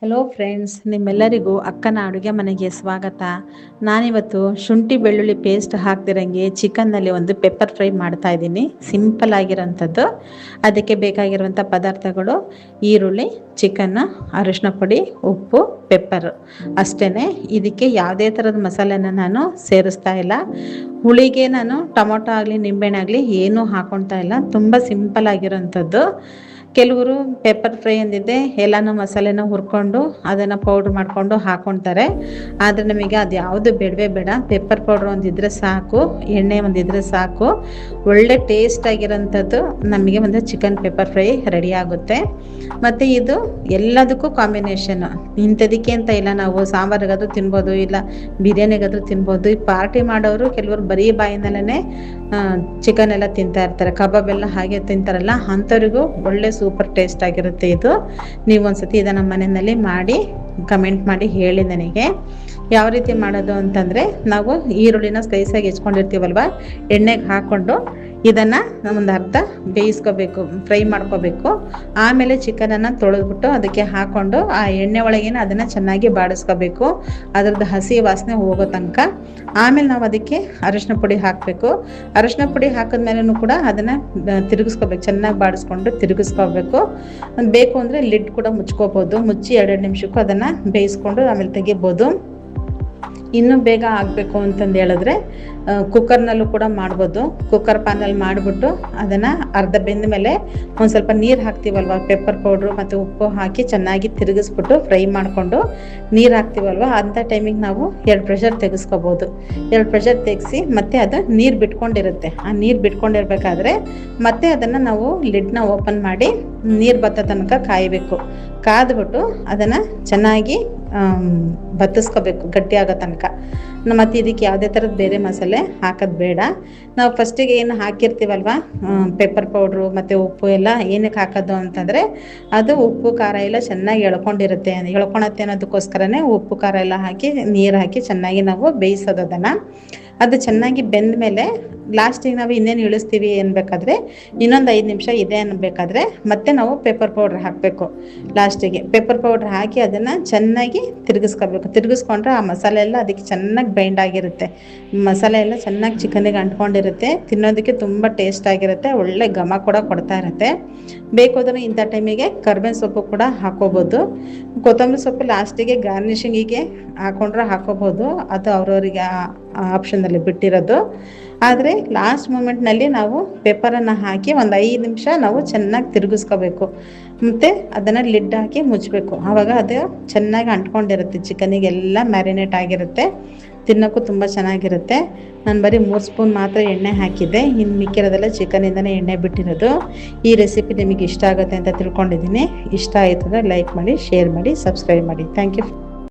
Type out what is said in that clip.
Hello friends, ನಿಮ್ಮೆಲ್ಲರಿಗೂ ಅಕ್ಕನ ಅಡುಗೆ ಮನೆಗೆ ಸ್ವಾಗತ. ನಾನಿವತ್ತು ಶುಂಠಿ ಬೆಳ್ಳುಳ್ಳಿ ಪೇಸ್ಟ್ ಹಾಕ್ದಿರಂಗೆ ಚಿಕನ್ನಲ್ಲಿ ಒಂದು ಪೆಪ್ಪರ್ ಫ್ರೈ ಮಾಡ್ತಾ ಇದ್ದೀನಿ. ಸಿಂಪಲ್ ಆಗಿರೋಂಥದ್ದು. ಅದಕ್ಕೆ ಬೇಕಾಗಿರುವಂಥ ಪದಾರ್ಥಗಳು: ಈರುಳ್ಳಿ, ಚಿಕನ್, ಅರಿಶಿನ ಪುಡಿ, ಉಪ್ಪು, ಪೆಪ್ಪರು ಅಷ್ಟೇ. ಇದಕ್ಕೆ ಯಾವುದೇ ಥರದ ಮಸಾಲೆನ ನಾನು ಸೇರಿಸ್ತಾ ಇಲ್ಲ. ಹುಳಿಗೆ ನಾನು ಟೊಮೊಟೊ ಆಗಲಿ ನಿಂಬೆಹಣ್ಣು ಆಗಲಿ ಏನೂ ಹಾಕೊಳ್ತಾ ಇಲ್ಲ. ತುಂಬ ಸಿಂಪಲ್ ಆಗಿರೋಂಥದ್ದು. ಕೆಲವರು ಪೆಪ್ಪರ್ ಫ್ರೈ ಅಂದಿದ್ದೆ ಎಲ್ಲನೂ ಮಸಾಲೆನ ಹುರ್ಕೊಂಡು ಅದನ್ನು ಪೌಡ್ರ್ ಮಾಡಿಕೊಂಡು ಹಾಕ್ಕೊಳ್ತಾರೆ. ಆದರೆ ನಮಗೆ ಅದು ಯಾವುದು ಬೇಡವೇ ಬೇಡ. ಪೆಪ್ಪರ್ ಪೌಡ್ರ್ ಒಂದಿದ್ರೆ ಸಾಕು, ಎಣ್ಣೆ ಒಂದಿದ್ರೆ ಸಾಕು. ಒಳ್ಳೆ ಟೇಸ್ಟ್ ಆಗಿರೋಂಥದ್ದು ನಮಗೆ ಒಂದು ಚಿಕನ್ ಪೆಪ್ಪರ್ ಫ್ರೈ ರೆಡಿ ಆಗುತ್ತೆ. ಮತ್ತು ಇದು ಎಲ್ಲದಕ್ಕೂ ಕಾಂಬಿನೇಷನ್ನು. ಇಂಥದಕ್ಕೆ ಅಂತ ಇಲ್ಲ, ನಾವು ಸಾಂಬಾರಿಗಾದರೂ ತಿನ್ಬೋದು, ಇಲ್ಲ ಬಿರಿಯಾನಿಗಾದರೂ ತಿನ್ಬೋದು. ಈ ಪಾರ್ಟಿ ಮಾಡೋರು ಕೆಲವರು ಬರೀ ಬಾಯಿನಲ್ಲೇ ಚಿಕನ್ ಎಲ್ಲ ತಿಂತಾ ಇರ್ತಾರೆ, ಕಬಾಬ್ ಎಲ್ಲ ಹಾಗೆ ತಿಂತಾರಲ್ಲ, ಅಂಥವ್ರಿಗೂ ಒಳ್ಳೆ ಸೂಪರ್ ಟೇಸ್ಟ್ ಆಗಿರುತ್ತೆ ಇದು. ನೀವು ಒಂದ್ಸತಿ ಇದನ್ನು ಮನೆಯಲ್ಲಿ ಮಾಡಿ ಕಮೆಂಟ್ ಮಾಡಿ ಹೇಳಿ ನನಗೆ. ಯಾವ ರೀತಿ ಮಾಡೋದು ಅಂತಂದರೆ, ನಾವು ಈರುಳ್ಳಿನ ಸ್ಲೈಸಾಗಿ ಹೆಚ್ಕೊಂಡಿರ್ತೀವಲ್ವ, ಎಣ್ಣೆಗೆ ಹಾಕ್ಕೊಂಡು ಇದನ್ನು ಒಂದು ಅರ್ಧ ಬೇಯಿಸ್ಕೋಬೇಕು, ಫ್ರೈ ಮಾಡ್ಕೋಬೇಕು. ಆಮೇಲೆ ಚಿಕನನ್ನು ತೊಳೆದ್ಬಿಟ್ಟು ಅದಕ್ಕೆ ಹಾಕ್ಕೊಂಡು ಆ ಎಣ್ಣೆ ಒಳಗೇನೆ ಅದನ್ನು ಚೆನ್ನಾಗಿ ಬಾಡಿಸ್ಕೋಬೇಕು, ಅದರದ್ದು ಹಸಿ ವಾಸನೆ ಹೋಗೋ ತನಕ. ಆಮೇಲೆ ನಾವು ಅದಕ್ಕೆ ಅರಿಶಿನ ಪುಡಿ ಹಾಕಬೇಕು. ಅರಿಶಿನ ಪುಡಿ ಹಾಕಿದ್ಮೇಲೂ ಕೂಡ ಅದನ್ನು ತಿರುಗಿಸ್ಕೋಬೇಕು, ಚೆನ್ನಾಗಿ ಬಾಡಿಸ್ಕೊಂಡು ತಿರುಗಿಸ್ಕೋಬೇಕು. ಬೇಕು ಅಂದರೆ ಲಿಡ್ ಕೂಡ ಮುಚ್ಕೋಬೋದು. ಮುಚ್ಚಿ 2 ನಿಮಿಷಕ್ಕೂ ಅದನ್ನು ಬೇಯಿಸ್ಕೊಂಡು ಆಮೇಲೆ ತೆಗಿಬೋದು. ಇನ್ನೂ ಬೇಗ ಆಗಬೇಕು ಅಂತಂದು ಹೇಳಿದ್ರೆ ಕುಕ್ಕರ್ನಲ್ಲೂ ಕೂಡ ಮಾಡ್ಬೋದು. ಕುಕ್ಕರ್ ಪ್ಯಾನಲ್ಲಿ ಮಾಡಿಬಿಟ್ಟು ಅದನ್ನು ಅರ್ಧ ಬೆಂದ ಮೇಲೆ ಒಂದು ಸ್ವಲ್ಪ ನೀರು ಹಾಕ್ತೀವಲ್ವ, ಪೆಪ್ಪರ್ ಪೌಡ್ರು ಮತ್ತು ಉಪ್ಪು ಹಾಕಿ ಚೆನ್ನಾಗಿ ತಿರುಗಿಸ್ಬಿಟ್ಟು ಫ್ರೈ ಮಾಡಿಕೊಂಡು ನೀರು ಹಾಕ್ತೀವಲ್ವ, ಅಂಥ ಟೈಮಿಗೆ ನಾವು 2 ಪ್ರೆಷರ್ ತೆಗೆಸ್ಕೋಬೋದು. 2 ಪ್ರೆಷರ್ ತೆಗೆಸಿ ಮತ್ತೆ ಅದು ನೀರು ಬಿಟ್ಕೊಂಡಿರುತ್ತೆ. ಆ ನೀರು ಬಿಟ್ಕೊಂಡಿರ್ಬೇಕಾದ್ರೆ ಮತ್ತೆ ಅದನ್ನು ನಾವು ಲಿಡ್ನ ಓಪನ್ ಮಾಡಿ ನೀರು ಬತ್ತೋ ತನಕ ಕಾಯಬೇಕು. ಕಾದ್ಬಿಟ್ಟು ಅದನ್ನು ಚೆನ್ನಾಗಿ ಬತ್ತಿಸ್ಕೋಬೇಕು ಗಟ್ಟಿ ಆಗೋ ತನಕ. ಮತ್ತು ಇದಕ್ಕೆ ಯಾವುದೇ ಥರದ ಬೇರೆ ಮಸಾಲೆ ಹಾಕೋದು ಬೇಡ. ನಾವು ಫಸ್ಟಿಗೆ ಏನು ಹಾಕಿರ್ತೀವಲ್ವ, ಪೆಪ್ಪರ್ ಪೌಡ್ರು ಮತ್ತು ಉಪ್ಪು ಎಲ್ಲ ಏನಕ್ಕೆ ಹಾಕೋದು ಅಂತಂದರೆ, ಅದು ಉಪ್ಪು ಖಾರ ಎಲ್ಲ ಚೆನ್ನಾಗಿ ಎಳ್ಕೊಂಡಿರುತ್ತೆ. ಅನ್ನೋದಕ್ಕೋಸ್ಕರನೇ ಉಪ್ಪು ಖಾರ ಎಲ್ಲ ಹಾಕಿ ನೀರು ಹಾಕಿ ಚೆನ್ನಾಗಿ ನಾವು ಬೇಯಿಸೋದು ಅದನ್ನು. ಅದು ಚೆನ್ನಾಗಿ ಬೆಂದ ಮೇಲೆ ಲಾಸ್ಟಿಗೆ ನಾವು ಇನ್ನೇನು ಇಳಿಸ್ತೀವಿ ಅನ್ಬೇಕಾದ್ರೆ, ಇನ್ನೊಂದು 5 ನಿಮಿಷ ಇದೆ ಅನ್ಬೇಕಾದ್ರೆ ಮತ್ತೆ ನಾವು ಪೆಪ್ಪರ್ ಪೌಡ್ರ್ ಹಾಕಬೇಕು. ಲಾಸ್ಟಿಗೆ ಪೆಪ್ಪರ್ ಪೌಡ್ರ್ ಹಾಕಿ ಅದನ್ನು ಚೆನ್ನಾಗಿ ತಿರುಗಿಸ್ಕೋಬೇಕು. ತಿರುಗಿಸ್ಕೊಂಡ್ರೆ ಆ ಮಸಾಲೆ ಎಲ್ಲ ಅದಕ್ಕೆ ಚೆನ್ನಾಗಿ ಬೈಂಡ್ ಆಗಿರುತ್ತೆ. ಮಸಾಲೆ ಎಲ್ಲ ಚೆನ್ನಾಗಿ ಚಿಕನ್ನಿಗೆ ಅಂಟ್ಕೊಂಡಿರುತ್ತೆ. ತಿನ್ನೋದಕ್ಕೆ ತುಂಬ ಟೇಸ್ಟ್ ಆಗಿರುತ್ತೆ, ಒಳ್ಳೆ ಘಮ ಕೂಡ ಕೊಡ್ತಾ ಇರುತ್ತೆ. ಬೇಕಾದ್ರೆ ಇಂಥ ಟೈಮಿಗೆ ಕರ್ಬೇವಿನ ಸೊಪ್ಪು ಕೂಡ ಹಾಕೋಬೋದು. ಕೊತ್ತಂಬರಿ ಸೊಪ್ಪು ಲಾಸ್ಟಿಗೆ ಗಾರ್ನಿಷಿಂಗಿಗೆ ಹಾಕೊಂಡ್ರೆ ಹಾಕೋಬೋದು, ಅದು ಅವ್ರವ್ರಿಗೆ ಆಪ್ಷನ್ನಲ್ಲಿ ಬಿಟ್ಟಿರೋದು. ಆದರೆ ಲಾಸ್ಟ್ ಮೂಮೆಂಟ್ನಲ್ಲಿ ನಾವು ಪೆಪ್ಪರನ್ನು ಹಾಕಿ ಒಂದು 5 ನಿಮಿಷ ನಾವು ಚೆನ್ನಾಗಿ ತಿರುಗಿಸ್ಕೋಬೇಕು. ಮತ್ತು ಅದನ್ನು ಲಿಡ್ ಹಾಕಿ ಮುಚ್ಚಬೇಕು. ಆವಾಗ ಅದು ಚೆನ್ನಾಗಿ ಅಂಟ್ಕೊಂಡಿರುತ್ತೆ, ಚಿಕನಿಗೆಲ್ಲ ಮ್ಯಾರಿನೇಟ್ ಆಗಿರುತ್ತೆ. ತಿನ್ನೋಕ್ಕೂ ತುಂಬ ಚೆನ್ನಾಗಿರುತ್ತೆ. ನಾನು ಬರೀ 3 ಸ್ಪೂನ್ ಮಾತ್ರ ಎಣ್ಣೆ ಹಾಕಿದ್ದೆ, ಇನ್ನು ಮಿಕ್ಕಿರೋದೆಲ್ಲ ಚಿಕನಿಂದನೇ ಎಣ್ಣೆ ಬಿಟ್ಟಿರೋದು. ಈ ರೆಸಿಪಿ ನಿಮಗೆ ಇಷ್ಟ ಆಗುತ್ತೆ ಅಂತ ತಿಳ್ಕೊಂಡಿದ್ದೀನಿ. ಇಷ್ಟ ಆಯಿತು ಅಂದರೆ ಲೈಕ್ ಮಾಡಿ, ಶೇರ್ ಮಾಡಿ, ಸಬ್ಸ್ಕ್ರೈಬ್ ಮಾಡಿ. Thank you.